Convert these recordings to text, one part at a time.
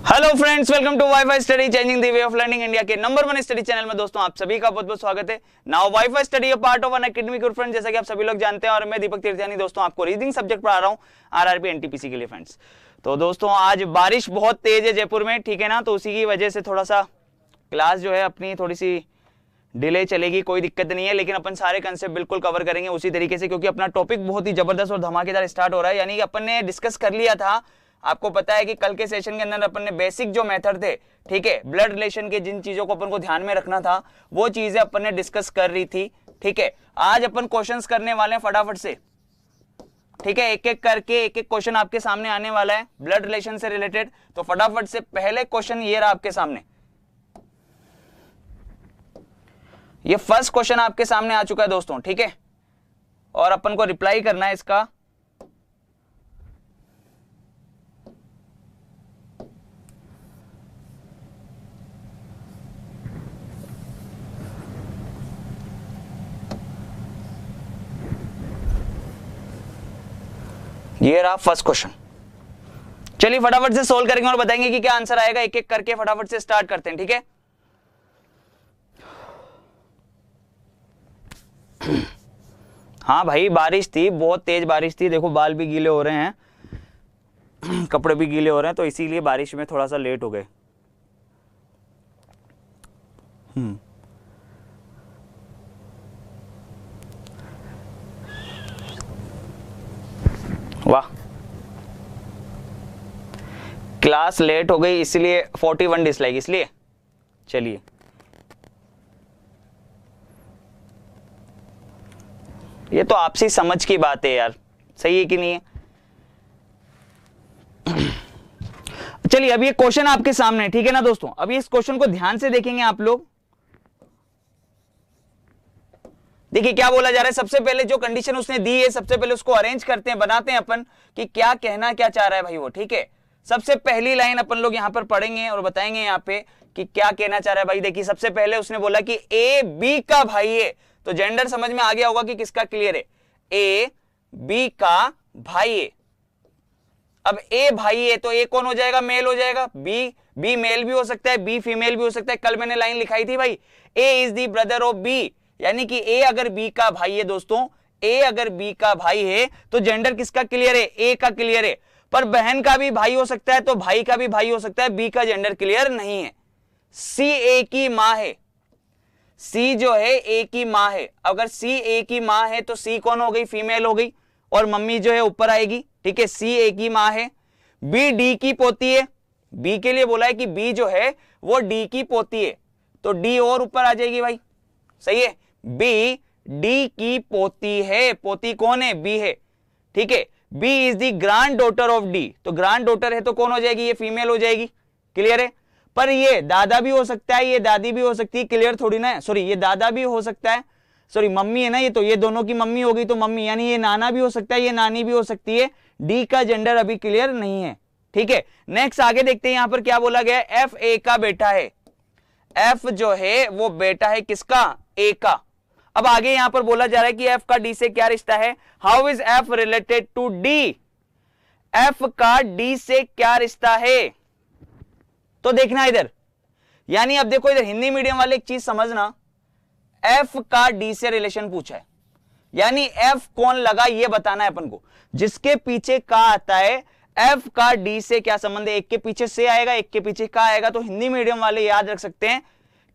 Hello friends, welcome to wifi study changing the way of learning India के number 1 study channel में दोस्तों आप सभी का बहुत बहुत स्वागत है। Now wifi study a part of an academy good friends, जैसा कि आप सभी लोग जानते हैं और मैं दीपक तीर्थयानी दोस्तों आपको रीजनिंग सब्जेक्ट पढ़ा रहा हूं आरआरबी एनटीपीसी के लिए फ्रेंड्स। तो दोस्तों आज बारिश बहुत तेज है जयपुर में, ठीक है ना, तो उसी की वजह से थोड़ा सा क्लास जो है अपनी थोड़ी सी डिले चलेगी, कोई दिक्कत नहीं है, लेकिन अपन सारे कंसेप्ट बिल्कुल कवर करेंगे उसी तरीके से, क्योंकि अपना टॉपिक बहुत ही जबरदस्त और धमाकेदार स्टार्ट हो रहा है। यानी कि अपन ने डिस्कस कर लिया था, आपको पता है कि कल के सेशन के अंदर अपन ने बेसिक जो मेथड थे, ठीक है, ब्लड रिलेशन के जिन चीजों को अपन को ध्यान में रखना था वो चीजें अपन ने डिस्कस कर रही थी, ठीक है। आज अपन क्वेश्चंस करने वाले हैं फटाफट से, ठीक है, एक एक करके एक एक क्वेश्चन आपके सामने आने वाला है ब्लड रिलेशन से रिलेटेड। तो फटाफट से पहले क्वेश्चन ये रहा आपके सामने, ये फर्स्ट क्वेश्चन आपके सामने आ चुका है दोस्तों, ठीक है, और अपन को रिप्लाई करना है इसका। ये रहा फर्स्ट क्वेश्चन। चलिए फटाफट से सोल्व करेंगे और बताएंगे कि क्या आंसर आएगा, एक एक करके फटाफट से स्टार्ट करते हैं, ठीक है। हाँ भाई, बारिश थी, बहुत तेज बारिश थी, देखो बाल भी गीले हो रहे हैं, कपड़े भी गीले हो रहे हैं, तो इसीलिए बारिश में थोड़ा सा लेट हो गए। वाह, क्लास लेट हो गई इसलिए 41 डिसलाइक, इसलिए चलिए ये तो आपसी समझ की बात है यार, सही है कि नहीं है। चलिए अब ये क्वेश्चन आपके सामने, ठीक है ना दोस्तों, अभी इस क्वेश्चन को ध्यान से देखेंगे आप लोग। देखिए क्या बोला जा रहा है, सबसे पहले जो कंडीशन उसने दी है सबसे पहले उसको अरेंज करते हैं, बनाते हैं अपन कि क्या कहना क्या चाह रहा है भाई वो, ठीक है। सबसे पहली लाइन अपन लोग यहां पर पढ़ेंगे और बताएंगे यहाँ पे कि क्या कहना चाह रहा है भाई। देखिए सबसे पहले उसने बोला कि ए बी का भाई है, तो जेंडर समझ में आ गया होगा कि किसका क्लियर है, ए बी का भाई है। अब ए भाई है तो ए कौन हो जाएगा, मेल हो जाएगा, बी मेल भी हो सकता है, बी फीमेल भी हो सकता है। कल मैंने लाइन लिखाई थी भाई, A is the brother of B, यानी कि ए अगर बी का भाई है दोस्तों, ए अगर बी का भाई है तो जेंडर किसका क्लियर है, ए का क्लियर है। पर बहन का भी भाई हो सकता है तो भाई का भी भाई हो सकता है, बी का जेंडर क्लियर नहीं है। सी ए की मां है, सी जो है ए की मां है, अगर सी ए की मां है तो सी कौन हो गई, फीमेल हो गई, और मम्मी जो है ऊपर आएगी, ठीक है। सी ए की मां है, बी डी की पोती है, बी के लिए बोला है कि बी जो है वो डी की पोती है, तो डी और ऊपर आ जाएगी भाई, सही है। बी डी की पोती है, पोती कौन है, बी है, ठीक है। B is the granddaughter of D, तो ग्रैंड डॉटर है तो कौन हो जाएगी, ये फीमेल हो जाएगी, क्लियर है। पर ये दादा भी हो सकता है, ये दादी भी हो सकती है, क्लियर थोड़ी ना है, सॉरी ये दादा भी हो सकता है, सॉरी मम्मी है ना ये, तो ये दोनों की मम्मी होगी तो मम्मी, यानी ये नाना भी हो सकता है, ये नानी भी हो सकती है। डी का जेंडर अभी क्लियर नहीं है, ठीक है। नेक्स्ट आगे देखते हैं यहां पर क्या बोला गया, एफ ए का बेटा है, एफ जो है वो बेटा है किसका, ए का। अब आगे यहां पर बोला जा रहा है कि एफ का डी से क्या रिश्ता है, how is F related to D, F का डी से क्या रिश्ता है, तो देखना इधर, यानी अब देखो इधर हिंदी मीडियम वाले एक चीज समझना, एफ का डी से रिलेशन पूछा है, यानी एफ कौन लगा ये बताना है अपन को, जिसके पीछे का आता है, एफ का डी से क्या संबंध है, एक के पीछे से आएगा एक के पीछे का आएगा, तो हिंदी मीडियम वाले याद रख सकते हैं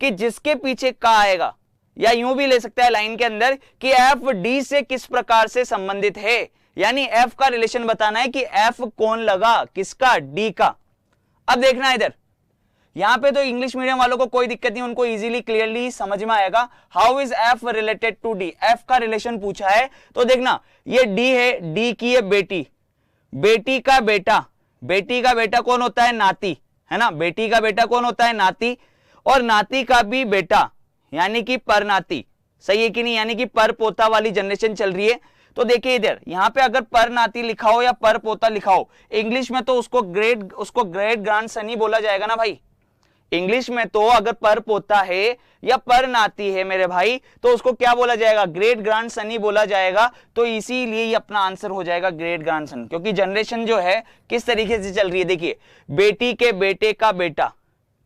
कि जिसके पीछे का आएगा, या यूं भी ले सकता है लाइन के अंदर कि एफ डी से किस प्रकार से संबंधित है, यानी एफ का रिलेशन बताना है कि एफ कौन लगा, किसका, डी का। अब देखना इधर, यहां पे तो इंग्लिश मीडियम वालों को कोई दिक्कत नहीं, उनको इजीली क्लियरली समझ में आएगा, how is F related to D, F का रिलेशन पूछा है तो देखना ये डी है, डी की है बेटी, बेटी का बेटा, बेटी का बेटा कौन होता है, नाती, है ना, बेटी का बेटा कौन होता है, नाती, और नाती का भी बेटा यानी कि पर नाती, सही है कि नहीं, यानी कि पर पोता वाली जनरेशन चल रही है। तो देखिए इधर यहां पे अगर पर नाती लिखा हो या पर पोता लिखा हो, इंग्लिश में तो उसको ग्रेट ग्रैंडसन ही बोला जाएगा ना भाई, इंग्लिश में तो अगर पर पोता है या पर नाती है मेरे भाई तो उसको क्या बोला जाएगा, ग्रेट ग्रैंडसन ही बोला जाएगा। तो इसीलिए ये अपना आंसर हो जाएगा ग्रेट ग्रैंडसन, क्योंकि जनरेशन जो है किस तरीके से चल रही है। देखिए बेटी के बेटे का बेटा,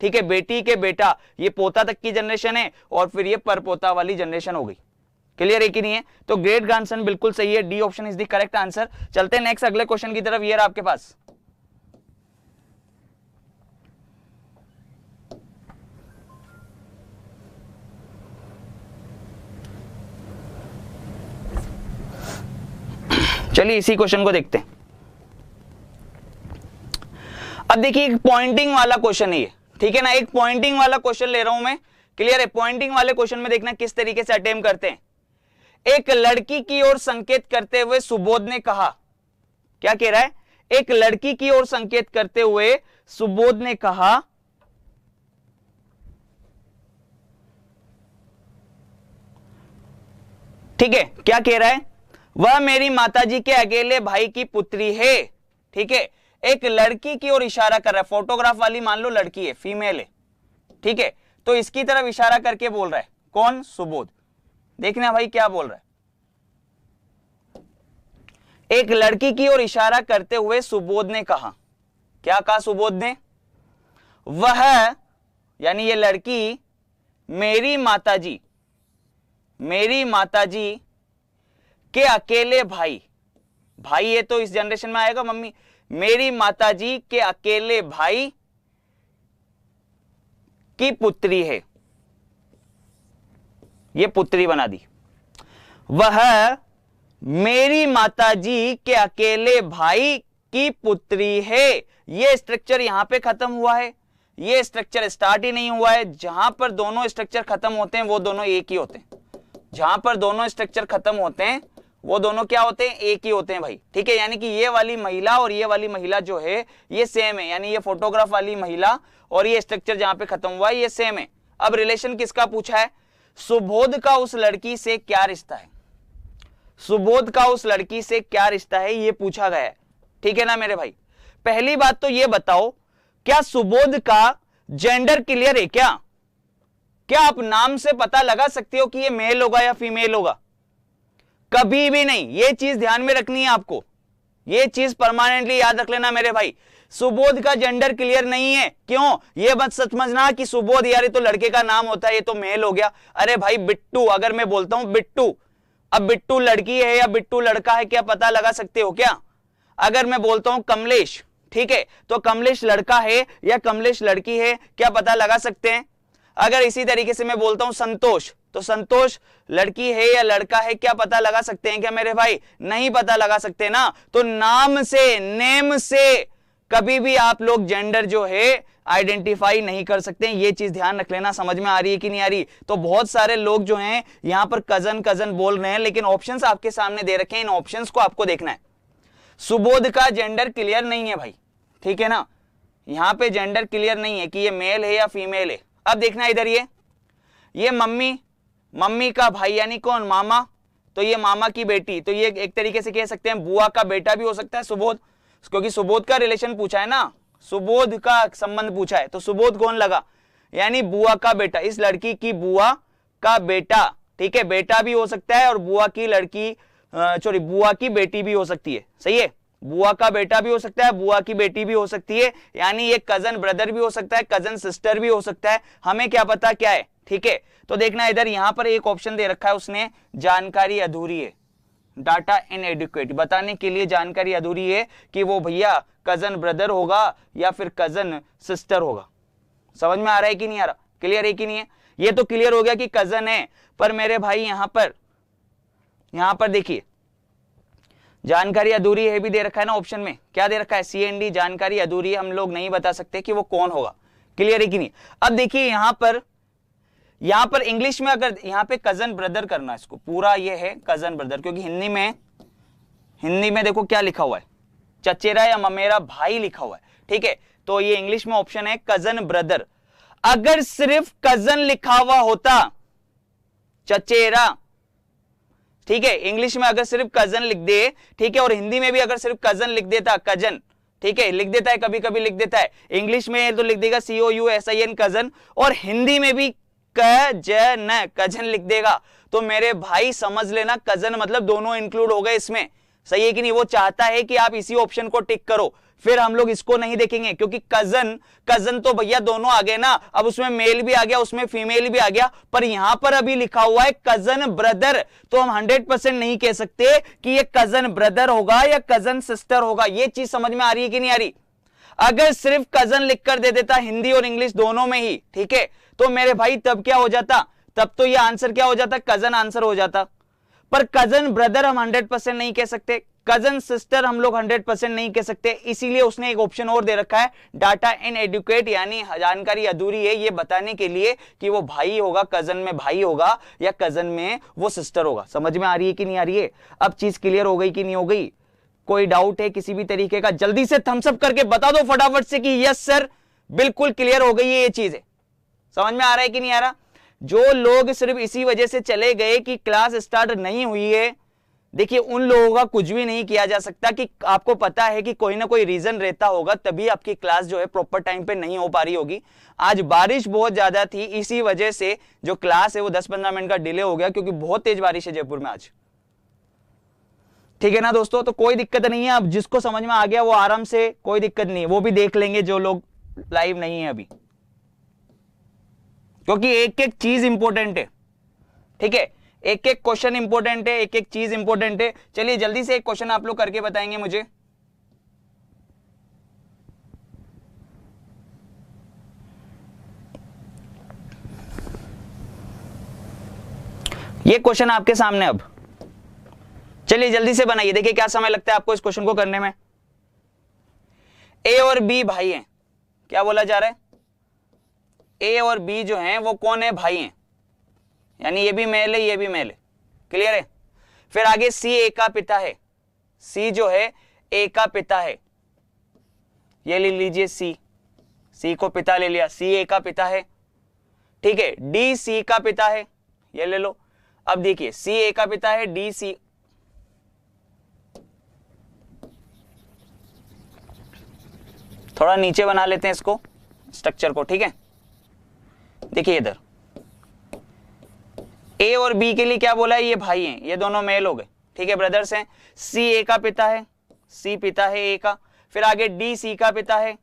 ठीक है, बेटी के बेटा, ये पोता तक की जनरेशन है और फिर ये पर पोता वाली जनरेशन हो गई। क्लियर है कि नहीं है? तो ग्रेट ग्रैंडसन बिल्कुल सही है, D option is the correct answer. चलते हैं नेक्स्ट अगले क्वेश्चन की तरफ। ये रहा आपके पास, चलिए इसी क्वेश्चन को देखते हैं। अब देखिए एक पॉइंटिंग वाला क्वेश्चन है ये, ठीक है ना, एक पॉइंटिंग वाला क्वेश्चन ले रहा हूं मैं। क्लियर है? पॉइंटिंग वाले क्वेश्चन में देखना किस तरीके से अटेम्प्ट करते हैं। एक लड़की की ओर संकेत करते हुए सुबोध ने कहा, क्या कह रहा है, एक लड़की की ओर संकेत करते हुए सुबोध ने कहा, ठीक है, क्या कह रहा है, वह मेरी माताजी के अकेले भाई की पुत्री है। ठीक है, एक लड़की की ओर इशारा कर रहा है, फोटोग्राफ वाली मान लो लड़की है, फीमेल है, ठीक है, तो इसकी तरफ इशारा करके बोल रहा है कौन, सुबोध। देखना भाई क्या बोल रहा है, एक लड़की की ओर इशारा करते हुए सुबोध ने कहा, क्या कहा सुबोध ने, वह यानी ये लड़की मेरी माताजी के अकेले भाई, भाई ये तो इस जनरेशन में आएगा मम्मी, मेरी माताजी के अकेले भाई की पुत्री है, ये पुत्री बना दी। वह मेरी माताजी के अकेले भाई की पुत्री है। ये स्ट्रक्चर यहां पे खत्म हुआ है, ये स्ट्रक्चर स्टार्ट ही नहीं हुआ है। जहां पर दोनों स्ट्रक्चर खत्म होते हैं वो दोनों एक ही होते हैं, जहां पर दोनों स्ट्रक्चर खत्म होते हैं वो दोनों क्या होते हैं, एक ही होते हैं भाई। ठीक है, यानी कि ये वाली महिला और ये वाली महिला जो है ये सेम है, यानी ये फोटोग्राफ वाली महिला और ये स्ट्रक्चर जहां पे खत्म हुआ है ये सेम है। अब रिलेशन किसका पूछा है, सुबोध का उस लड़की से क्या रिश्ता है, सुबोध का उस लड़की से क्या रिश्ता है ये पूछा गया है। ठीक है ना मेरे भाई, पहली बात तो ये बताओ क्या सुबोध का जेंडर क्लियर है क्या, क्या आप नाम से पता लगा सकते हो कि ये मेल होगा या फीमेल होगा, कभी भी नहीं। ये चीज ध्यान में रखनी है आपको, ये चीज परमानेंटली याद रख लेना मेरे भाई, सुबोध का जेंडर क्लियर नहीं है। क्यों, ये मत समझना कि सुबोध यार ये तो लड़के का नाम होता है ये तो मेल हो गया। अरे भाई बिट्टू, अगर मैं बोलता हूं बिट्टू, अब बिट्टू लड़की है या बिट्टू लड़का है क्या पता लगा सकते हो क्या। अगर मैं बोलता हूं कमलेश, ठीक है, तो कमलेश लड़का है या कमलेश लड़की है क्या पता लगा सकते हैं। अगर इसी तरीके से मैं बोलता हूं संतोष, तो संतोष लड़की है या लड़का है क्या पता लगा सकते हैं क्या मेरे भाई, नहीं पता लगा सकते ना। तो नाम से, नेम से कभी भी आप लोग जेंडर जो है आइडेंटिफाई नहीं कर सकते हैं, ये चीज ध्यान रख लेना। समझ में आ रही है कि नहीं आ रही। तो बहुत सारे लोग जो हैं यहां पर कजन कजन बोल रहे हैं, लेकिन ऑप्शंस आपके सामने दे रखे हैं, इन ऑप्शंस को आपको देखना है। सुबोध का जेंडर क्लियर नहीं है भाई, ठीक है ना, यहां पे जेंडर क्लियर नहीं है कि ये मेल है या फीमेल है। अब देखना इधर, ये मम्मी का भाई यानी कौन, मामा, तो ये मामा की बेटी, तो ये एक तरीके से कह सकते हैं बुआ का बेटा भी हो सकता है सुबोध, क्योंकि सुबोध का रिलेशन पूछा है ना, सुबोध का संबंध पूछा है, तो सुबोध कौन लगा, यानी बुआ का बेटा, इस लड़की की बुआ का बेटा। ठीक है, बेटा भी हो सकता है और बुआ की लड़की बुआ की बेटी भी हो सकती है। सही है, बुआ का बेटा भी हो सकता है, बुआ की बेटी भी हो सकती है, यानी ये कजन ब्रदर भी हो सकता है, कजन सिस्टर भी हो सकता है, हमें क्या पता क्या है। ठीक है, तो देखना इधर यहां पर एक ऑप्शन दे रखा है उसने, जानकारी अधूरी है, डाटा इनएडिक्वेट, बताने के लिए जानकारी अधूरी है कि वो भैया कजन ब्रदर होगा या फिर कजन सिस्टर होगा। समझ में आ रहा है कि नहीं आ रहा, क्लियर है कि नहीं है। ये तो क्लियर हो गया कि कजन है, पर मेरे भाई यहां पर देखिए जानकारी अधूरी है भी दे रखा है ना ऑप्शन में, क्या दे रखा है, CND, जानकारी अधूरी है, हम लोग नहीं बता सकते कि वो कौन होगा। क्लियर है कि नहीं। अब देखिए यहां पर इंग्लिश में अगर यहां पे कजन ब्रदर करना, इसको पूरा ये है कजन ब्रदर, क्योंकि हिंदी में देखो क्या लिखा हुआ है, चचेरा या ममेरा भाई लिखा हुआ है। ठीक है, तो ये इंग्लिश में ऑप्शन है कजन ब्रदर। अगर सिर्फ कजन लिखा हुआ होता, चचेरा, ठीक है, इंग्लिश में अगर सिर्फ कजन लिख दे, ठीक है, और हिंदी में भी अगर सिर्फ कजन लिख देता, कजन, ठीक है, लिख देता है, कभी कभी लिख देता है। इंग्लिश में तो लिख देगा COUSIN कजन, और हिंदी में भी कजन लिख देगा। तो मेरे भाई समझ लेना, कजन मतलब दोनों इंक्लूड हो गए इसमें, सही है कि नहीं। वो चाहता है कि आप इसी ऑप्शन को टिक करो, फिर हम लोग इसको नहीं देखेंगे, क्योंकि कजन तो भैया दोनों आ गए ना। अब उसमें मेल भी आ गया, उसमें फीमेल भी आ गया, पर यहां पर अभी लिखा हुआ है कजन ब्रदर, तो हम 100% नहीं कह सकते कि ये कजन ब्रदर होगा या कजन सिस्टर होगा। ये चीज समझ में आ रही है कि नहीं आ रही। अगर सिर्फ कजन लिखकर दे देता हिंदी और इंग्लिश दोनों में ही, ठीक है, तो मेरे भाई तब क्या हो जाता, तब तो ये आंसर क्या हो जाता, कजन आंसर हो जाता। पर कजन ब्रदर हम 100% नहीं कह सकते, कजन सिस्टर हम लोग 100% नहीं कह सकते, इसीलिए उसने एक ऑप्शन और दे रखा है, डाटा इनएडुकेट, यानी जानकारी अधूरी है, ये बताने के लिए कि वो भाई होगा, कजन में भाई होगा या कजन में वो सिस्टर होगा। समझ में आ रही है कि नहीं आ रही है। अब चीज क्लियर हो गई कि नहीं हो गई। कोई डाउट है किसी भी तरीके का, जल्दी से थम्स अप करके बता दो फटाफट से कि यस सर बिल्कुल क्लियर हो गई है ये चीज है। समझ में आ रहा है कि नहीं आ रहा। जो लोग सिर्फ इसी वजह से चले गए कि क्लास स्टार्ट नहीं हुई है, देखिए उन लोगों का कुछ भी नहीं किया जा सकता, कि आपको पता है कि कोई ना कोई रीजन रहता होगा, तभी आपकी क्लास जो है प्रॉपर टाइम पे नहीं हो पा रही होगी। आज बारिश बहुत ज्यादा थी, इसी वजह से जो क्लास है वो 10-15 मिनट का डिले हो गया, क्योंकि बहुत तेज बारिश है जयपुर में आज, ठीक है ना दोस्तों। तो कोई दिक्कत नहीं है, अब जिसको समझ में आ गया वो आराम से, कोई दिक्कत नहीं है, वो भी देख लेंगे जो लोग लाइव नहीं है अभी, क्योंकि एक एक चीज इंपॉर्टेंट है, ठीक है, एक एक क्वेश्चन इंपॉर्टेंट है, एक एक चीज इंपॉर्टेंट है। चलिए जल्दी से एक क्वेश्चन आप लोग करके बताएंगे मुझे। ये क्वेश्चन आपके सामने, अब चलिए जल्दी से बनाइए। देखिए क्या समय लगता है आपको इस क्वेश्चन को करने में। ए और बी भाई हैं, क्या बोला जा रहा है, ए और बी जो हैं वो कौन है, भाई हैं, यानी ये भी मेल है ये भी मेल है, क्लियर है। फिर आगे सी ए का पिता है, सी जो है ए का पिता है, ये ले लीजिए, सी को पिता ले लिया, सी ए का पिता है, ठीक है। डी सी का पिता है, ये ले लो। अब देखिए सी ए का पिता है, डी सी, थोड़ा नीचे बना लेते हैं इसको स्ट्रक्चर को, ठीक है। देखिए इधर ए और बी के लिए क्या बोला है, ये भाई हैं, ये दोनों मेल हो गए, ठीक है, ब्रदर्स हैं। सी ए का पिता है, सी पिता है ए का। फिर आगे डी सी का पिता है,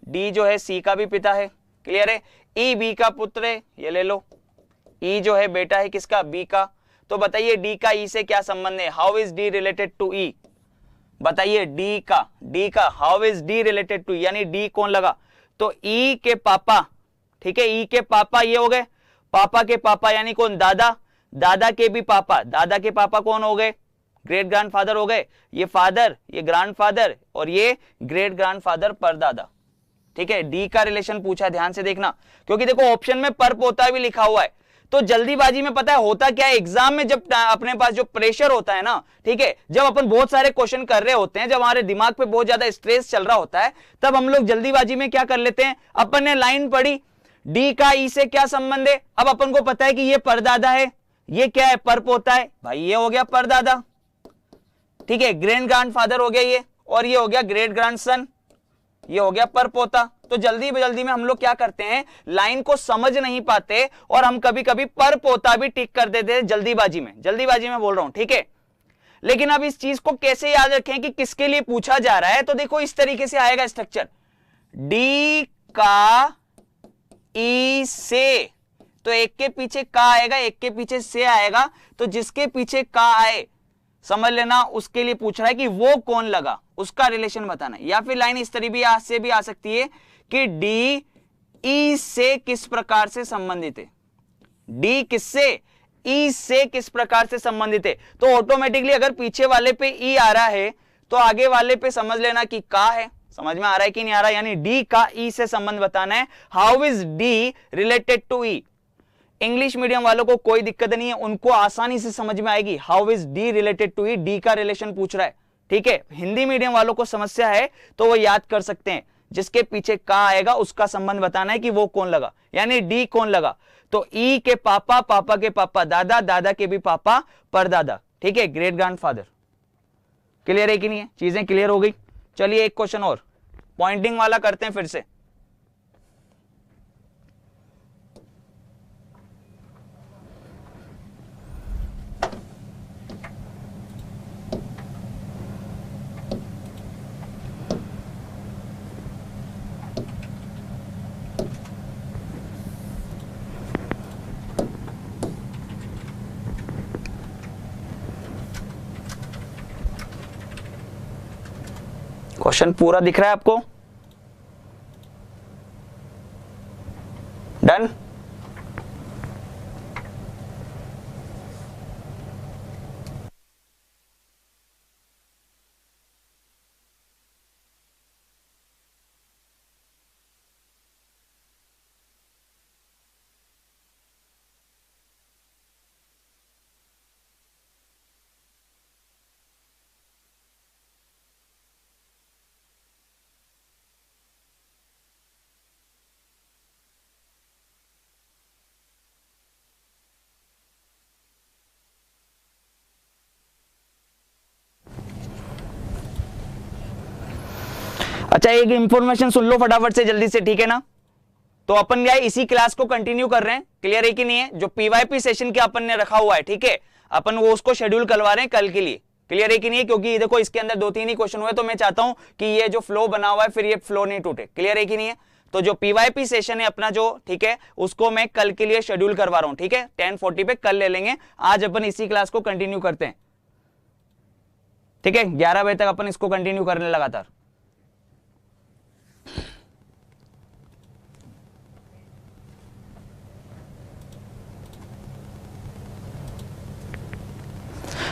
डी जो है सी का भी पिता है, क्लियर है। ई बी का पुत्र है, ये ले लो, ई जो है बेटा है किसका, बी का। तो बताइए डी का ई से क्या संबंध है, how is D related to E, बताइए डी का how is D related to, यानी डी कौन लगा, तो ई के पापा, ठीक है, ई के पापा ये हो गए, पापा के पापा यानी कौन, दादा, दादा के भी पापा, दादा के पापा कौन हो गए, ग्रेट ग्रैंडफादर हो गए, ये फादर, ये ग्रैंडफादर, और ये ग्रेट ग्रैंडफादर परदादा, ठीक है। डी का रिलेशन पूछा, ध्यान से देखना, क्योंकि देखो ऑप्शन में पर पोता भी लिखा हुआ है, तो जल्दीबाजी में पता है होता क्या है, एग्जाम में जब अपने पास जो प्रेशर होता है ना, ठीक है, जब अपन बहुत सारे क्वेश्चन कर रहे होते हैं, जब हमारे दिमाग पे बहुत ज्यादा स्ट्रेस चल रहा होता है, तब हम लोग जल्दीबाजी में क्या कर लेते हैं, अपन ने लाइन पढ़ी डी का ई से क्या संबंध है, अब अपन को पता है कि ये परदादा है, ये क्या है, पर पोता है, भाई ये हो गया परदादा, ठीक है, ग्रैंड ग्रैंडफादर हो गया ये, और ये हो गया ग्रेट ग्रैंडसन, ये हो गया पर पोता। तो जल्दी में हम लोग क्या करते हैं, लाइन को समझ नहीं पाते और हम कभी कभी पर पोता भी टिक कर देते हैं जल्दीबाजी में बोल रहा हूं, ठीक है। लेकिन अब इस चीज को कैसे याद रखें कि किसके लिए पूछा जा रहा है, तो देखो इस तरीके से आएगा स्ट्रक्चर, डी का ई से, तो एक के पीछे का आएगा, एक के पीछे से आएगा, तो जिसके पीछे का आए समझ लेना उसके लिए पूछ रहा है कि वो कौन लगा, उसका रिलेशन बताना है। या फिर लाइन इस तरह से भी आ सकती है कि डी ई से किस प्रकार से संबंधित है, डी किससे, ई से किस प्रकार से संबंधित है। तो ऑटोमेटिकली अगर पीछे वाले पे ई आ रहा है तो आगे वाले पे समझ लेना कि का है। समझ में आ रहा है कि नहीं आ रहा, यानी डी का ई से संबंध बताना है। How is D related to E, English medium वालों को कोई दिक्कत नहीं है, उनको आसानी से समझ में आएगी। How is D related to E, D का रिलेशन पूछ रहा है, ठीक है। हिंदी मीडियम वालों को समस्या है तो वो याद कर सकते हैं, जिसके पीछे का आएगा उसका संबंध बताना है कि वो कौन लगा, यानी डी कौन लगा। तो ई के पापा, पापा के पापा दादा, दादा के भी पापा परदादा, ठीक है, ग्रेट ग्रैंडफादर। क्लियर है कि नहीं है, चीजें क्लियर हो गई। चलिए एक क्वेश्चन और, पॉइंटिंग वाला करते हैं फिर से। क्वेश्चन पूरा दिख रहा है आपको? डन। अच्छा, एक इंफॉर्मेशन सुन लो फटाफट से जल्दी से, ठीक है ना? तो अपन क्या है, इसी क्लास को कंटिन्यू कर रहे हैं, क्लियर है कि नहीं है? जो पीवाईपी सेशन के अपन ने रखा हुआ है, ठीक है, अपन वो उसको शेड्यूल करवा रहे हैं कल के लिए, क्लियर है कि नहीं है? क्योंकि देखो इसके अंदर 2-3 ही क्वेश्चन हुए, तो मैं चाहता हूं कि ये जो फ्लो बना हुआ है फिर ये फ्लो नहीं टूटे, क्लियर है कि नहीं है? तो जो पीवाईपी सेशन है अपना जो, ठीक है, उसको मैं कल के लिए शेड्यूल करवा रहा हूं, ठीक है? 10:40 पे कल ले लेंगे, आज अपन इसी क्लास को कंटिन्यू करते हैं, ठीक है? 11 बजे तक अपन इसको कंटिन्यू करने लगातार।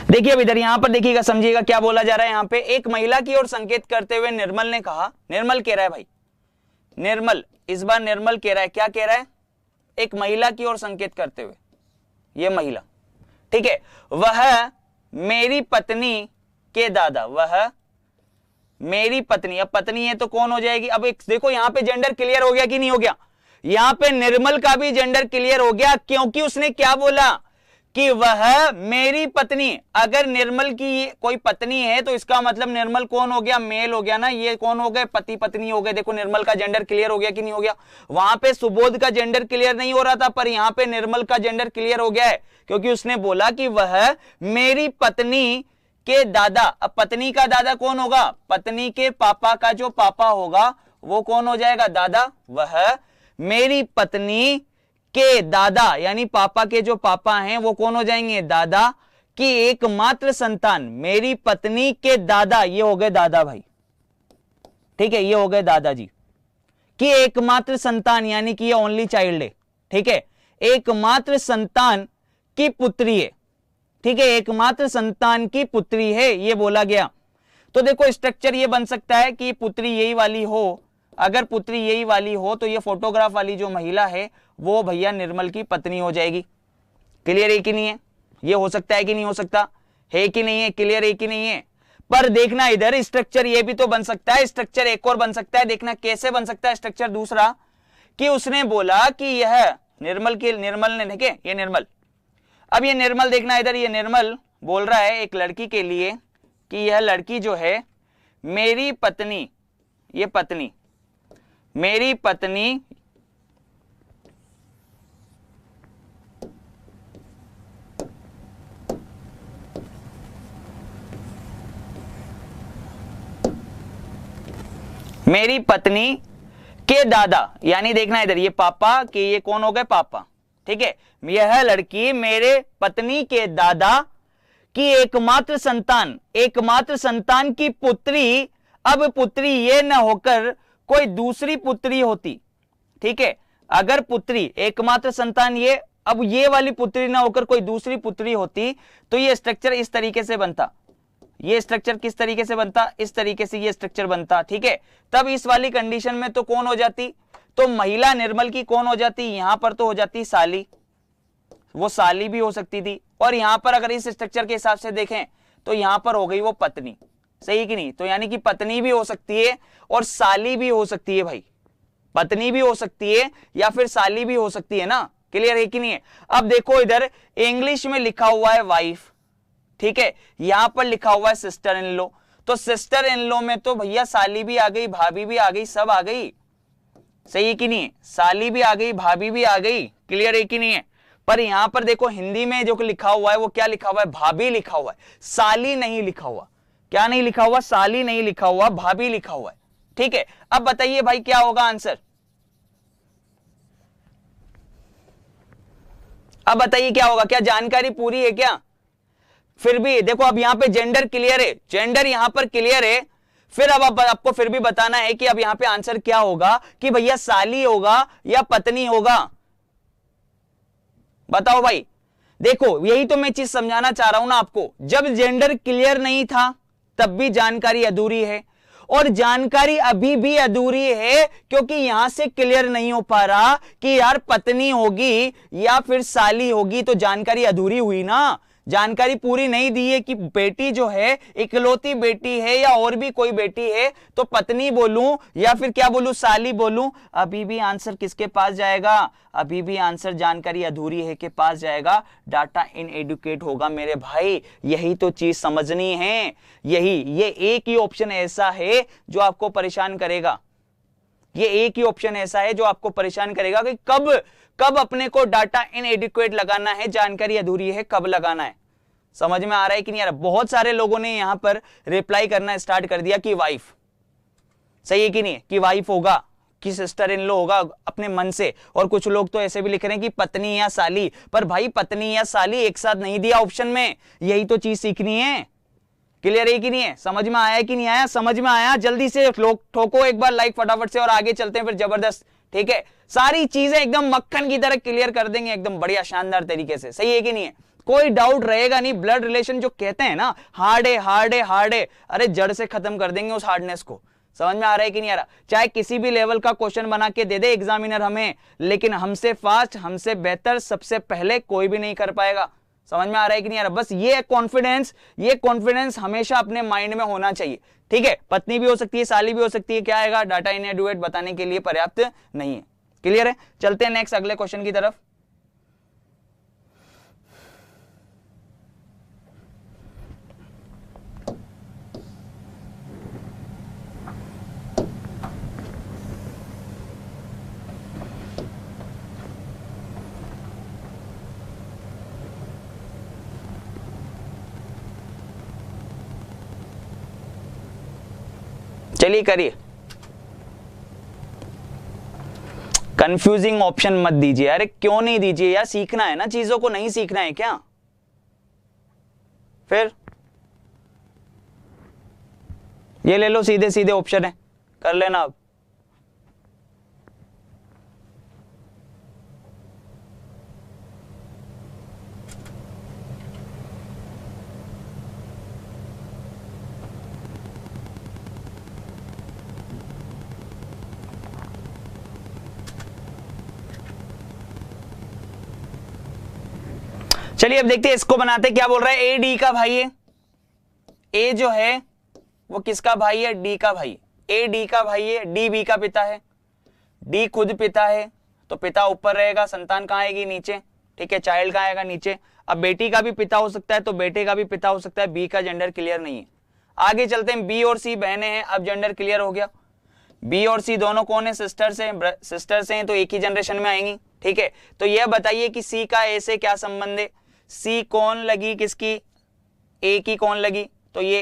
देखिए अब इधर यहां पर देखिएगा, समझिएगा क्या बोला जा रहा है यहां पे। एक महिला की ओर संकेत करते हुए निर्मल ने कहा, निर्मल कह रहा है भाई, निर्मल, इस बार निर्मल कह रहा है, क्या कह रहा है? एक महिला की ओर संकेत करते हुए, ये महिला, ठीक है, वह मेरी पत्नी के दादा, वह मेरी पत्नी, अब पत्नी है तो कौन हो जाएगी? अब एक देखो यहां पे जेंडर क्लियर हो गया कि नहीं हो गया? यहां पे निर्मल का भी जेंडर क्लियर हो गया, क्योंकि उसने क्या बोला कि वह मेरी पत्नी। अगर निर्मल की कोई पत्नी है तो इसका मतलब निर्मल कौन हो गया? मेल हो गया ना, ये कौन हो गए? पति पत्नी हो गए। देखो निर्मल का जेंडर क्लियर हो गया कि नहीं हो गया? वहां पे सुबोध का जेंडर क्लियर नहीं हो रहा था, पर यहां पे निर्मल का जेंडर क्लियर हो गया है, क्योंकि उसने बोला कि वह मेरी पत्नी के दादा। अब पत्नी का दादा कौन होगा? पत्नी के पापा का जो पापा होगा वो कौन हो जाएगा? दादा। वह मेरी पत्नी के दादा यानी पापा के जो पापा हैं वो कौन हो जाएंगे? दादा की एकमात्र संतान। मेरी पत्नी के दादा, ये हो गए दादा भाई, ठीक है, ये हो गए दादाजी की एकमात्र संतान, यानी कि ये ओनली चाइल्ड है, ठीक है, एकमात्र संतान की पुत्री है, ठीक है, एकमात्र संतान की पुत्री है, ये बोला गया। तो देखो स्ट्रक्चर ये बन सकता है कि पुत्री यही वाली हो। अगर पुत्री यही वाली हो तो ये फोटोग्राफ वाली जो महिला है वो भैया निर्मल की पत्नी हो जाएगी। क्लियर है कि नहीं है? ये हो सकता है कि नहीं हो सकता? है कि नहीं है? क्लियर है कि नहीं है? पर देखना इधर स्ट्रक्चर ये भी तो बन सकता है, स्ट्रक्चर एक और बन सकता है। देखना कैसे बन सकता है स्ट्रक्चर दूसरा, कि उसने बोला कि यह निर्मल की, निर्मल ने, ठीक है, ये निर्मल, अब ये निर्मल देखना इधर, ये निर्मल बोल रहा है एक लड़की के लिए कि यह लड़की जो है मेरी पत्नी, ये पत्नी, मेरी पत्नी मेरी पत्नी के दादा, यानी देखना इधर ये पापा के, ये कौन हो गए? पापा, ठीक है, यह लड़की मेरे पत्नी के दादा की एकमात्र संतान, एकमात्र संतान की पुत्री। अब पुत्री ये न होकर कोई दूसरी पुत्री होती, ठीक है, अगर पुत्री एकमात्र संतान ये, अब ये वाली पुत्री ना होकर कोई दूसरी पुत्री होती तो ये स्ट्रक्चर इस तरीके से बनता। ये स्ट्रक्चर किस तरीके से बनता? इस तरीके से ये स्ट्रक्चर बनता, ठीक है। तब इस वाली कंडीशन में तो कौन हो जाती? तो महिला निर्मल की कौन हो जाती? यहां पर तो हो जाती साली, वो साली भी हो सकती थी। और यहां पर अगर इस स्ट्रक्चर के हिसाब से देखें तो यहां पर हो गई वो पत्नी, सही कि नहीं? तो यानी कि पत्नी भी हो सकती है और साली भी हो सकती है भाई, पत्नी भी हो सकती है या फिर साली भी हो सकती है ना। क्लियर है कि नहीं है? अब देखो इधर इंग्लिश में लिखा हुआ है वाइफ, ठीक है, यहां पर लिखा हुआ है सिस्टर इन लॉ, तो सिस्टर इन लॉ में तो भैया साली भी आ गई, भाभी भी आ गई, सब आ गई। सही है कि नहीं है? साली भी आ गई, भाभी भी आ गई। क्लियर है कि नहीं है? पर यहां पर देखो हिंदी में जो लिखा हुआ है वो क्या लिखा हुआ है? भाभी लिखा हुआ है, साली नहीं लिखा हुआ। क्या नहीं लिखा हुआ? साली नहीं लिखा हुआ, भाभी लिखा हुआ है। ठीक है, अब बताइए भाई क्या होगा आंसर? अब बताइए क्या होगा? क्या जानकारी पूरी है क्या? फिर भी देखो, अब यहां पे जेंडर क्लियर है, जेंडर यहां पर क्लियर है। फिर अब आपको फिर भी बताना है कि अब यहां पे आंसर क्या होगा, कि भैया साली होगा या पत्नी होगा। बताओ भाई। देखो यही तो मैं चीज समझाना चाह रहा हूं ना आपको। जब जेंडर क्लियर नहीं था तब भी जानकारी अधूरी है, और जानकारी अभी भी अधूरी है क्योंकि यहां से क्लियर नहीं हो पा रहा कि यार पत्नी होगी या फिर साली होगी, तो जानकारी अधूरी हुई ना। जानकारी पूरी नहीं दी है कि बेटी जो है इकलौती बेटी है या और भी कोई बेटी है, तो पत्नी बोलूं या फिर क्या बोलूं, साली बोलूं। अभी भी आंसर किसके पास जाएगा? अभी भी आंसर जानकारी अधूरी है के पास जाएगा, डाटा इनएडुकेट होगा मेरे भाई। यही तो चीज समझनी है। ये एक ही ऑप्शन ऐसा है जो आपको परेशान करेगा। ये एक ही ऑप्शन ऐसा है जो आपको परेशान करेगा कि कब अपने को डाटा इनएडिक्वेट लगाना है, जानकारी अधूरी है, कब लगाना है। समझ में आ रहा है कि नहीं आ रहा? बहुत सारे लोगों ने यहां पर रिप्लाई करना स्टार्ट कर दिया कि वाइफ। सही है कि नहीं? कि वाइफ होगा, कि सिस्टर इन लॉ होगा अपने मन से। और कुछ लोग तो ऐसे भी लिख रहे हैं कि पत्नी या साली। पर भाई पत्नी या साली एक साथ नहीं दिया ऑप्शन में, यही तो चीज सीखनी है। क्लियर है कि नहीं है? समझ में आया कि नहीं आया? समझ में आया? जल्दी से ठोको एक बार लाइक फटाफट से, और आगे चलते हैं फिर जबरदस्त। ठीक है, सारी चीजें एकदम मक्खन की तरह क्लियर कर देंगे एकदम बढ़िया शानदार तरीके से। सही है कि नहीं है? कोई डाउट रहेगा नहीं। ब्लड रिलेशन जो कहते हैं ना, हार्ड है हार्ड है हार्ड है, अरे जड़ से खत्म कर देंगे उस हार्डनेस को। समझ में आ रहा है कि नहीं आ रहा? चाहे किसी भी लेवल का क्वेश्चन बना के दे दे एग्जामिनर हमें, लेकिन हमसे फास्ट, हमसे बेहतर, सबसे पहले कोई भी नहीं कर पाएगा। समझ में आ रहा है कि नहीं आ रहा? बस ये कॉन्फिडेंस हमेशा अपने माइंड में होना चाहिए। ठीक है, पत्नी भी हो सकती है, साली भी हो सकती है, क्या आएगा? डाटा इनएडुकेट बताने के लिए पर्याप्त नहीं है। क्लियर है? चलते हैं नेक्स्ट अगले क्वेश्चन की तरफ। चलिए करिए। कंफ्यूजिंग ऑप्शन मत दीजिए। अरे क्यों नहीं दीजिए यार? सीखना है ना चीजों को, नहीं सीखना है क्या? फिर ये ले लो, सीधे सीधे ऑप्शन है, कर लेना अब। चलिए अब देखते हैं इसको बनाते। क्या बोल रहा है? ए डी का भाई है। ए जो है वो किसका भाई है? डी का भाई। ए डी का भाई है, डी बी का पिता है। डी खुद पिता है तो पिता ऊपर रहेगा, संतान कहां आएगी? नीचे। ठीक है, चाइल्ड कहां आएगा? नीचे। अब बेटी का भी पिता हो सकता है तो बेटे का भी पिता हो सकता है। बी का जेंडर क्लियर नहीं है। आगे चलते हैं। बी और सी बहनें हैं, अब जेंडर क्लियर हो गया। बी और सी दोनों कौन है? सिस्टर्स हैं, तो एक ही जनरेशन में आएंगी। ठीक है, तो यह बताइए कि सी का ए से क्या संबंध है? सी कौन लगी किसकी? ए की कौन लगी? तो ये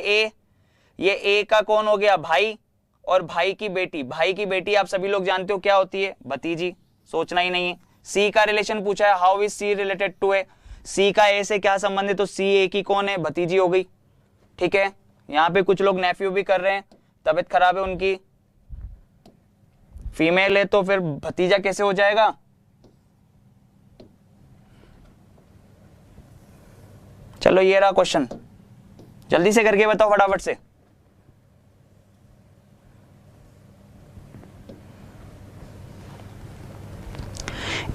ए का कौन हो गया? भाई। और भाई की बेटी, भाई की बेटी आप सभी लोग जानते हो क्या होती है? भतीजी। सोचना ही नहीं है। सी का रिलेशन पूछा है, how is C related to A? C का ए से क्या संबंध है? तो सी ए की कौन है? भतीजी हो गई। ठीक है, यहां पे कुछ लोग नेफ्यू भी कर रहे हैं, तबीयत खराब है उनकी, फीमेल है तो फिर भतीजा कैसे हो जाएगा? चलो ये रहा क्वेश्चन, जल्दी से करके बताओ फटाफट से।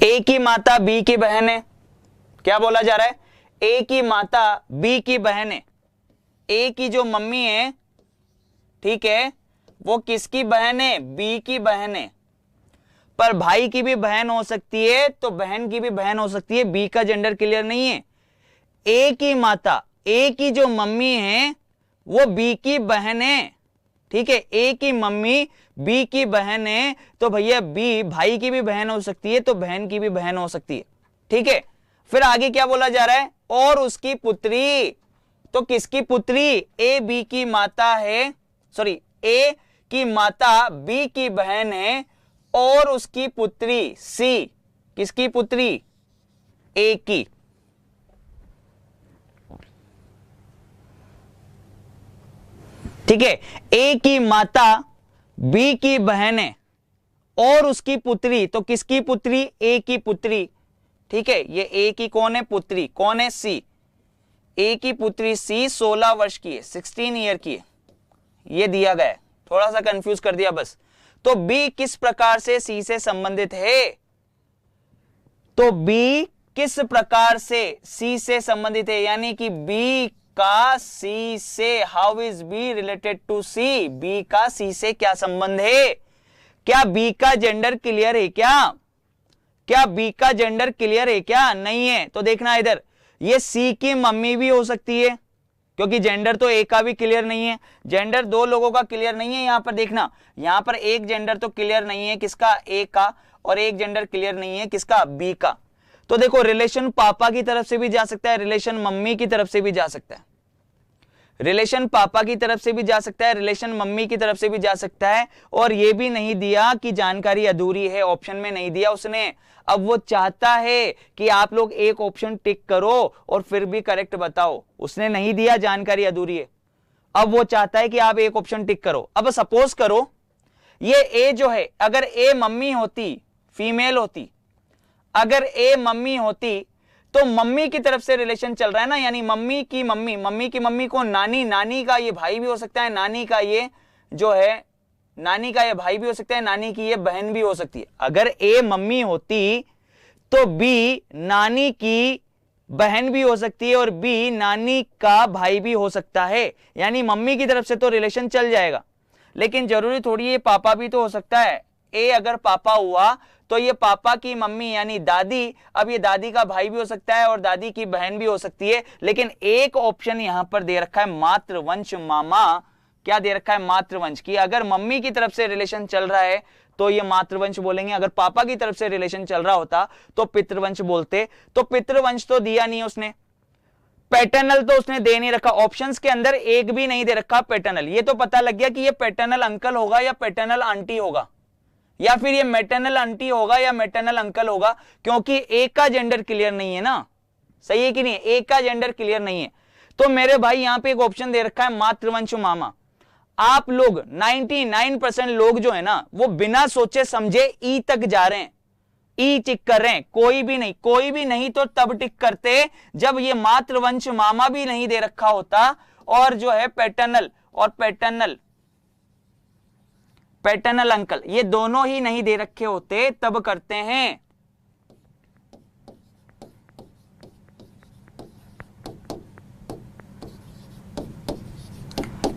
ए की माता बी की बहन है। क्या बोला जा रहा है? ए की माता बी की बहन है। ए की जो मम्मी है, ठीक है, वो किसकी बहन है? बी की बहन है। पर भाई की भी बहन हो सकती है तो बहन की भी बहन हो सकती है। बी का जेंडर क्लियर नहीं है। ए की माता, ए की जो मम्मी है वो बी की बहन है, ठीक है। ए की मम्मी बी की बहन है, तो भैया बी भाई की भी बहन हो सकती है, तो बहन की भी बहन हो सकती है, ठीक है। फिर आगे क्या बोला जा रहा है, और उसकी पुत्री, तो किसकी पुत्री, ए बी की माता है, सॉरी ए की माता बी की बहन है, और उसकी पुत्री सी, किसकी पुत्री, ए की, ठीक है। ए की माता बी की बहन है और उसकी पुत्री, तो किसकी पुत्री, ए की पुत्री, ठीक है। ये ए की कौन है, पुत्री, कौन है, सी। ए की पुत्री सी 16 वर्ष की है, 16 ईयर की है, ये दिया गया है, थोड़ा सा कंफ्यूज कर दिया बस। तो बी किस प्रकार से सी से संबंधित है, तो बी किस प्रकार से सी से संबंधित है, यानी कि बी का सी से, how is B related to C, B का सी से क्या संबंध है। क्या बी का जेंडर क्लियर है क्या बी का जेंडर क्लियर है क्या, नहीं है। तो देखना इधर, ये सी की मम्मी भी हो सकती है, क्योंकि जेंडर तो ए का भी क्लियर नहीं है, जेंडर दो लोगों का क्लियर नहीं है। यहां पर देखना, यहां पर एक जेंडर तो क्लियर नहीं है, किसका, ए का, और एक जेंडर क्लियर नहीं है, किसका, बी का। तो देखो रिलेशन पापा की तरफ से भी जा सकता है, रिलेशन मम्मी की तरफ से भी जा सकता है, रिलेशन पापा की तरफ से भी जा सकता है, रिलेशन मम्मी की तरफ से भी जा सकता है। और ये भी नहीं दिया कि जानकारी अधूरी है, ऑप्शन में नहीं दिया उसने। अब वो चाहता है कि आप लोग एक ऑप्शन टिक करो और फिर भी करेक्ट बताओ, उसने नहीं दिया जानकारी अधूरी है। अब वो चाहता है कि आप एक ऑप्शन टिक करो। अब सपोज करो ये ए जो है, अगर ए मम्मी होती, फीमेल होती, अगर ए मम्मी होती, तो मम्मी की तरफ से रिलेशन चल रहा है ना, यानी मम्मी की मम्मी को नानी, नानी का ये भाई भी हो सकता है, नानी का ये जो है, नानी का ये भाई भी हो सकता है, नानी की ये बहन भी हो सकती है। अगर ए मम्मी होती तो बी नानी की बहन भी हो सकती है और बी नानी का भाई भी हो सकता है, यानी मम्मी की तरफ से तो रिलेशन चल जाएगा। लेकिन जरूरी थोड़ी ये पापा भी तो हो सकता है। ए अगर पापा हुआ तो ये पापा की मम्मी यानी दादी, अब ये दादी का भाई भी हो सकता है और दादी की बहन भी हो सकती है। लेकिन एक ऑप्शन यहां पर दे रखा है मातृवंश मामा, क्या दे रखा है, मातृवंश की। अगर मम्मी की तरफ से रिलेशन चल रहा है तो ये मातृवंश बोलेंगे, अगर पापा की तरफ से रिलेशन चल रहा होता तो पितृवंश बोलते। तो पितृवंश तो दिया नहीं उसने, पैटर्नल तो उसने दे नहीं रखा, ऑप्शंस के अंदर एक भी नहीं दे रखा पैटर्नल। ये तो पता लग गया कि ये पैटर्नल अंकल होगा या पैटर्नल आंटी होगा, या फिर ये मैटरनल आंटी होगा या मैटरनल अंकल होगा, क्योंकि एक का जेंडर क्लियर नहीं है ना, सही है कि नहीं, एक का जेंडर क्लियर नहीं है। तो मेरे भाई यहां पे एक ऑप्शन दे रखा है मातृवंश मामा। आप लोग 99% लोग जो है ना वो बिना सोचे समझे ई तक जा रहे हैं, ई टिक कर रहे हैं, कोई भी नहीं तो तब टिक करते जब ये मातृवंश मामा भी नहीं दे रखा होता और जो है पैटर्नल और पैटर्नल अंकल ये दोनों ही नहीं दे रखे होते, तब करते हैं।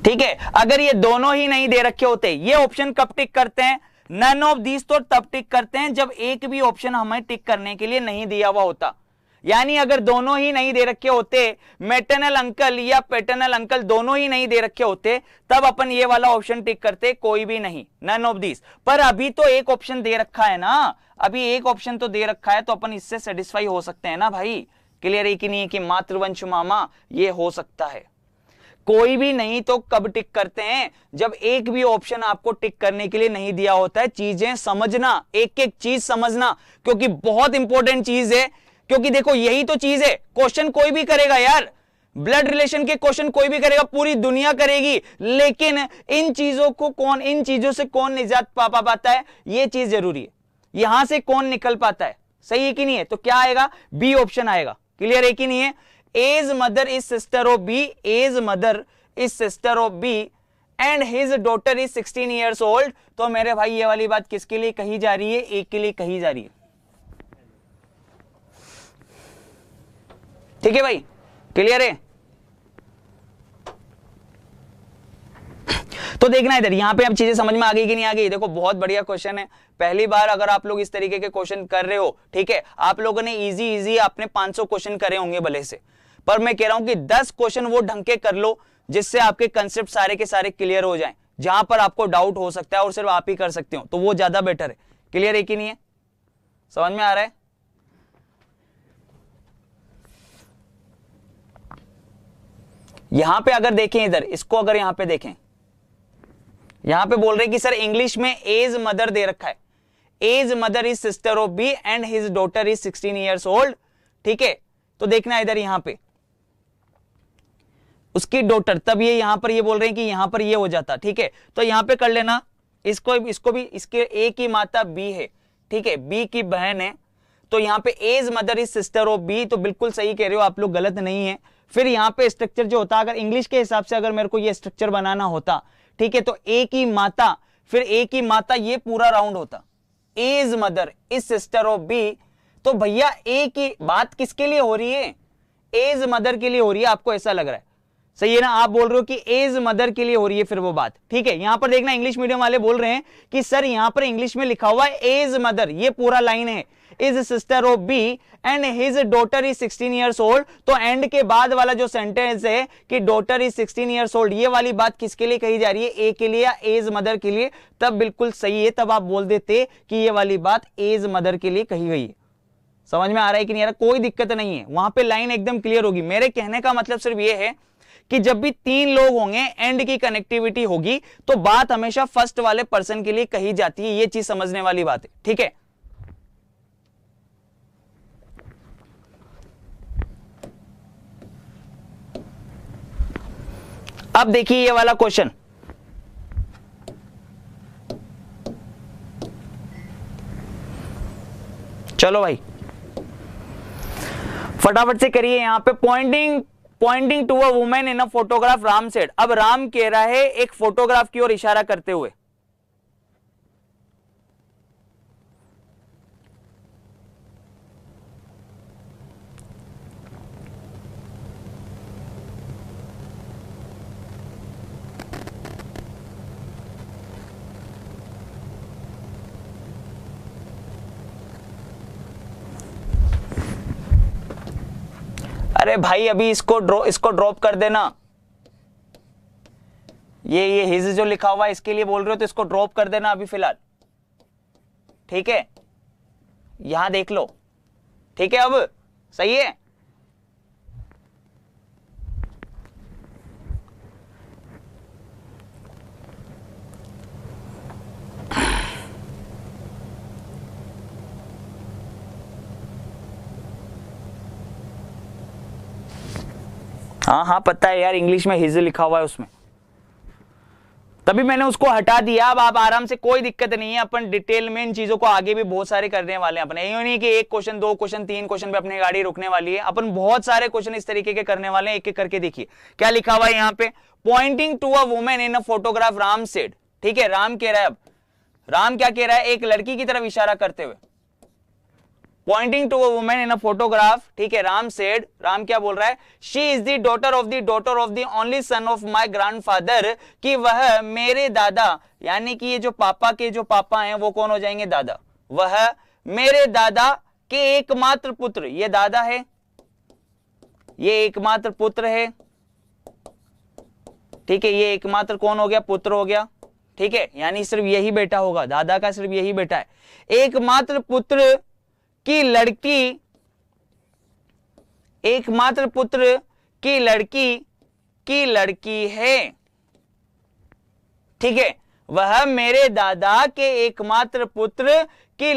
ठीक है, अगर ये दोनों ही नहीं दे रखे होते, ये ऑप्शन कब टिक करते हैं, नन ऑफ दीज तो तब टिक करते हैं जब एक भी ऑप्शन हमें टिक करने के लिए नहीं दिया हुआ होता। यानी अगर दोनों ही नहीं दे रखे होते, मैटरनल अंकल या पैटर्नल अंकल दोनों ही नहीं दे रखे होते, तब अपन ये वाला ऑप्शन टिक करते, कोई भी नहीं, नन ऑफ दीज। पर अभी तो एक ऑप्शन दे रखा है ना, अभी एक ऑप्शन तो दे रखा है, तो अपन इससे सेटिस्फाई हो सकते हैं ना भाई। क्लियर है कि नहीं है कि मातृवंश मामा ये हो सकता है। कोई भी नहीं तो कब टिक करते हैं, जब एक भी ऑप्शन आपको टिक करने के लिए नहीं दिया होता है। चीजें समझना, एक एक चीज समझना, क्योंकि बहुत इंपॉर्टेंट चीज है। क्योंकि देखो यही तो चीज है, क्वेश्चन कोई भी करेगा यार, ब्लड रिलेशन के क्वेश्चन कोई भी करेगा, पूरी दुनिया करेगी, लेकिन इन चीजों से कौन निजात पा पाता है, ये चीज जरूरी है। यहां से कौन निकल पाता है, सही है कि नहीं है, तो क्या आएगा, बी ऑप्शन आएगा। क्लियर है कि नहीं है, A's mother is sister of B, A's mother is sister of B and his daughter is 16 years old. तो मेरे भाई ये वाली बात किसके लिए कही जा रही है, एक के लिए कही जा रही है। ठीक है भाई, क्लियर है। तो देखना इधर, यहां पे अब चीजें समझ में आ गई कि नहीं आ गई। देखो बहुत बढ़िया क्वेश्चन है, पहली बार अगर आप लोग इस तरीके के क्वेश्चन कर रहे हो, ठीक है, आप लोगों ने इजी अपने 500 क्वेश्चन करे होंगे भले से, पर मैं कह रहा हूं कि 10 क्वेश्चन वो ढंग के कर लो जिससे आपके कंसेप्ट सारे के सारे क्लियर हो जाएं, जहां पर आपको डाउट हो सकता है और सिर्फ आप ही कर सकते हो, तो वो ज्यादा बेटर है। क्लियर है कि नहीं है? समझ में आ रहा है? यहां पे अगर देखें, इधर इसको अगर यहां पे देखें, यहां पे बोल रहे हैं कि सर इंग्लिश में एज मदर दे रखा है, A's mother is sister of B and his daughter is 16 years old. ठीक है, तो देखना इधर यहां पे उसकी डॉटर, तब ये यहां पर ये बोल रहे हैं कि यहां पर ये हो जाता। ठीक है, तो यहां पे कर लेना इसको भी, इसके ए की माता बी है, ठीक है, बी की बहन है, तो यहां पे A's mother is sister of B, तो बिल्कुल सही कह रहे हो आप लोग, गलत नहीं है। फिर यहां पे स्ट्रक्चर जो होता, अगर इंग्लिश के हिसाब से अगर मेरे को ये स्ट्रक्चर बनाना होता, ठीक है, तो ए की माता, फिर ए की माता ये पूरा राउंड होता, A's mother is sister of B. तो भैया ए की बात किसके लिए हो रही है? एज मदर के लिए हो रही है, आपको ऐसा लग रहा है, सही है ना? आप बोल रहे हो कि एज मदर के लिए हो रही है फिर वो बात, ठीक है। यहां पर देखना इंग्लिश मीडियम वाले बोल रहे हैं कि सर यहां पर इंग्लिश में लिखा हुआ है एज मदर, ये पूरा लाइन है, is sister of B and his daughter is 16 years old. तो एंड के बाद वाला जो सेंटेंस है कि डॉटर इज 16 ईयर्स ओल्ड, ये वाली बात किसके लिए कही जा रही है? ए के लिए या एज मदर के लिए? तब बिल्कुल सही है, तब आप बोल देते कि ये वाली बात एज मदर के लिए कही गई है। समझ में आ रहा है कि नहीं आ रहा? कोई दिक्कत नहीं है, वहां पे लाइन एकदम क्लियर होगी। मेरे कहने का मतलब सिर्फ ये है कि जब भी तीन लोग होंगे, एंड की कनेक्टिविटी होगी, तो बात हमेशा फर्स्ट वाले पर्सन के लिए कही जाती है, ये चीज समझने वाली बात है, ठीक है। अब देखिए ये वाला क्वेश्चन, चलो भाई फटाफट से करिए। यहां पे pointing to a woman in a photograph, Ram said. अब राम कह रहा है एक फोटोग्राफ की ओर इशारा करते हुए, अरे भाई अभी इसको ड्रॉप कर देना, ये हिज जो लिखा हुआ है इसके लिए बोल रहे हो तो इसको ड्रॉप कर देना अभी फिलहाल, ठीक है। यहां देख लो, ठीक है, अब सही है। हाँ हाँ पता है यार, इंग्लिश में हिज लिखा हुआ है उसमें, तभी मैंने उसको हटा दिया। अब आप आराम से, कोई दिक्कत नहीं है, अपन डिटेल में इन चीजों को आगे भी बहुत सारे करने वाले हैं अपन। ये नहीं कि एक क्वेश्चन, दो क्वेश्चन, तीन क्वेश्चन पे अपनी गाड़ी रुकने वाली है, अपन बहुत सारे क्वेश्चन इस तरीके के करने वाले हैं। एक एक करके देखिए क्या लिखा हुआ है यहाँ पे, pointing to a woman in a photograph, Ram said. ठीक है, राम कह रहा है, अब राम क्या कह रहा है? एक लड़की की तरफ इशारा करते हुए, pointing to a woman in a photograph, ठीक है, राम सेड, राम क्या बोल रहा है? She is the daughter of the only son of my grandfather, कि वह मेरे दादा, यानी कि ये जो पापा के जो पापा हैं वो कौन हो जाएंगे? दादा। वह मेरे दादा के एकमात्र पुत्र, ये दादा है, ये एकमात्र पुत्र है, ठीक है, ये एकमात्र कौन हो गया? पुत्र हो गया, ठीक है, यानी सिर्फ यही बेटा होगा, दादा का सिर्फ यही बेटा है। एकमात्र पुत्र की लड़की, एकमात्र पुत्र की लड़की है, ठीक है, वह मेरे दादा के एकमात्र पुत्र की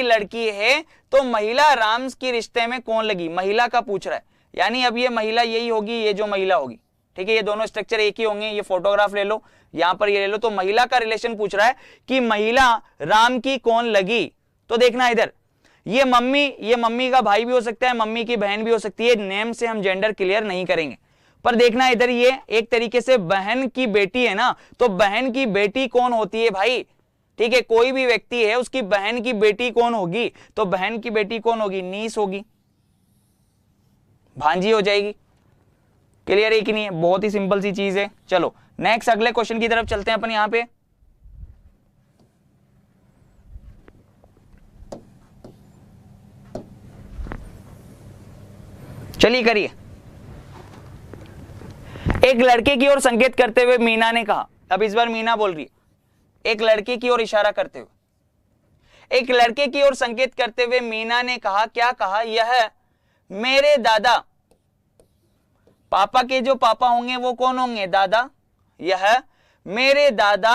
लड़की है। तो महिला राम के रिश्ते में कौन लगी? महिला का पूछ रहा है, यानी अब ये महिला यही होगी, ये जो महिला होगी, ठीक है, ये दोनों स्ट्रक्चर एक ही होंगे। ये फोटोग्राफ ले लो, यहां पर ये ले लो, तो महिला का रिलेशन पूछ रहा है कि महिला राम की कौन लगी। तो देखना इधर, ये मम्मी का भाई भी हो सकता है, मम्मी की बहन भी हो सकती है, नेम से हम जेंडर क्लियर नहीं करेंगे। पर देखना इधर, ये एक तरीके से बहन की बेटी है ना, तो बहन की बेटी कौन होती है भाई? ठीक है, कोई भी व्यक्ति है उसकी बहन की बेटी कौन होगी? तो बहन की बेटी कौन होगी? नीस होगी, भांजी हो जाएगी। क्लियर है कि नहीं है? बहुत ही सिंपल सी चीज है। चलो नेक्स्ट अगले क्वेश्चन की तरफ चलते हैं अपन। यहां पे चलिए करिए। एक लड़के की ओर संकेत करते हुए मीना ने कहा, अब इस बार मीना बोल रही है, एक लड़के की ओर इशारा करते हुए, एक लड़के की ओर संकेत करते हुए मीना ने कहा, क्या कहा, यह मेरे दादा, पापा के जो पापा होंगे वो कौन होंगे, दादा, यह मेरे दादा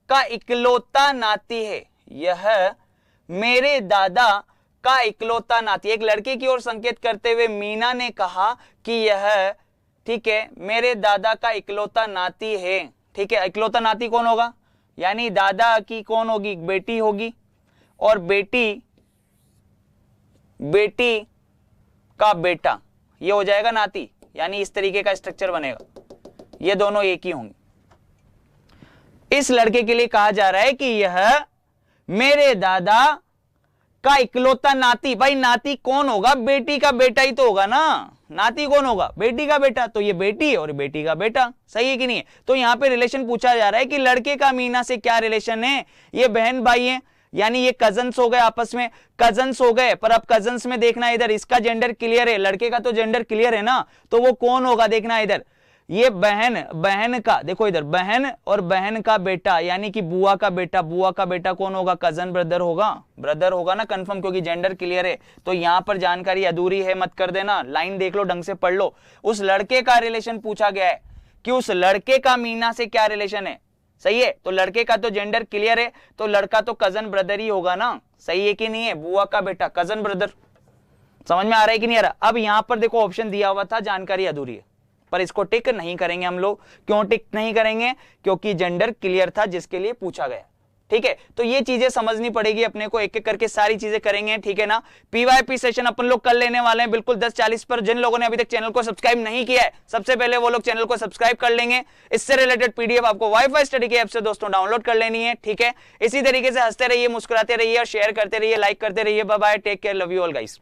का इकलौता नाती है, यह मेरे दादा का इकलौता नाती। एक लड़के की ओर संकेत करते हुए मीना ने कहा कि यह, ठीक है, मेरे दादा का इकलौता नाती है। ठीक है, इकलौता नाती कौन होगा, यानी दादा की कौन होगी, बेटी होगी, और बेटी का बेटा, ये हो जाएगा नाती, यानी इस तरीके का स्ट्रक्चर बनेगा, ये दोनों एक ही होंगे। इस लड़के के लिए कहा जा रहा है कि यह मेरे दादा का इकलौता नाती। भाई नाती कौन होगा, बेटी का बेटा ही तो होगा ना, नाती कौन होगा, बेटी का बेटा, तो ये बेटी और बेटी का बेटा, सही है कि नहीं है। तो यहां पे रिलेशन पूछा जा रहा है कि लड़के का मीना से क्या रिलेशन है, ये बहन भाई हैं, यानी ये कजन्स हो गए, आपस में कजन्स हो गए। पर अब कजन्स में देखना इधर, इसका जेंडर क्लियर है, लड़के का तो जेंडर क्लियर है ना, तो वो कौन होगा देखना इधर, ये बहन का, देखो इधर बहन और बहन का बेटा, यानी कि बुआ का बेटा, बुआ का बेटा कौन होगा, कजन ब्रदर होगा ना कंफर्म, क्योंकि जेंडर क्लियर है। तो यहां पर जानकारी अधूरी है, मत कर देना, लाइन देख लो, ढंग से पढ़ लो। उस लड़के का रिलेशन पूछा गया है कि उस लड़के का मीना से क्या रिलेशन है, सही है। तो लड़के का तो जेंडर क्लियर है, तो लड़का तो कजन ब्रदर ही होगा ना, सही है कि नहीं है, बुआ का बेटा कजन ब्रदर। समझ में आ रहा है कि नहीं आ रहा। अब यहां पर देखो ऑप्शन दिया हुआ था, जानकारी अधूरी है, पर इसको टिक नहीं करेंगे हम लोग। क्यों टिक नहीं करेंगे, क्योंकि जेंडर क्लियर था जिसके लिए पूछा गया। ठीक है, तो ये चीजें समझनी पड़ेगी अपने को, एक एक करके सारी चीजें करेंगे, ठीक है ना। पीवाईपी सेशन अपन लोग कर लेने वाले हैं बिल्कुल 10:40 पर। जिन लोगों ने अभी तक चैनल को सब्सक्राइब नहीं किया है, सबसे पहले वो लोग चैनल को सब्सक्राइब कर लेंगे। इससे रिलेटेड पीडीएफ आपको वाईफाई स्टडी के ऐप से दोस्तों डाउनलोड कर लेनी है, ठीक है। इसी तरीके से हंसते रहिए, मुस्कुराते रहिए और शेयर करते रहिए, लाइक करते रहिए। Bye bye, take care, love you all guys.